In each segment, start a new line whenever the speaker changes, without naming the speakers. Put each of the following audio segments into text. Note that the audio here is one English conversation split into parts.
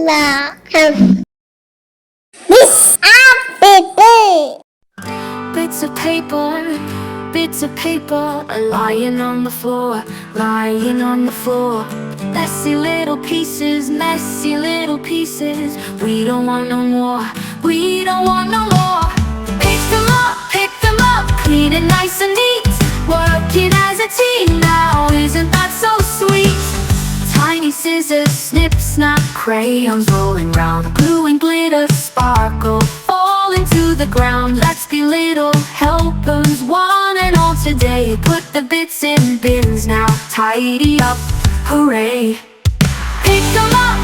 Viva. This happy
bits of paper are lying on the floor, lying on the floor. Messy little pieces, messy little pieces. We don't want no more, we don't want no more. Pick them up, clean it nice and neat. Working as a team now, isn't that so sweet? Tiny scissors, snip, snap, crayons rolling round. Glue and glitter sparkle, fall into the ground. Let's be little helpers, one and all today. Put the bits in bins now, tidy up, hooray. Pick them up,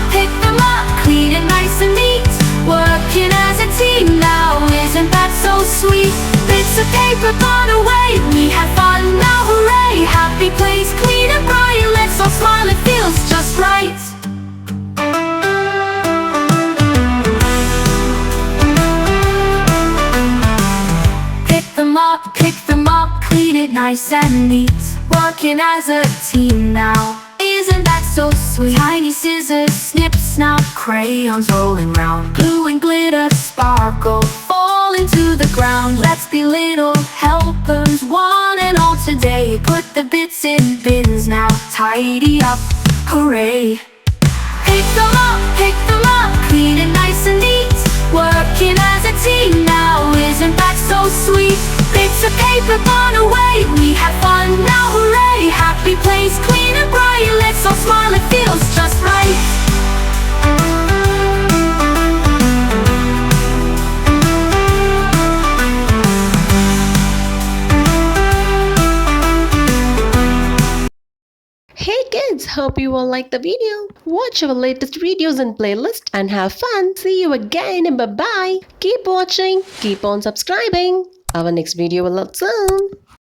clean and nice and neat. Working as a team now, isn't that so sweet? Bits of paper gone away, we have fun now, hooray. Happy place, clean and bright, let's all smile, it feels just right. Pick them up, clean it nice and neat. Working as a team now, isn't that so sweet? Tiny scissors, snip, snap, crayons rolling round. Glue and glitter sparkle, fall into the ground. Let's be little helpers, one and all today. Put the bits in bins now, tidy up, hooray. Pick them up, clean and nice and neat. Working as a team now, isn't that so sweet? Bits of paper gone away, we have fun now, hooray. Happy place, clean and bright, let's all smile, it feels just right.
Hey kids, hope you all like the video. Watch our latest videos and playlist and have fun. See you again. Bye bye. Keep watching. Keep on subscribing. Our next video will out soon.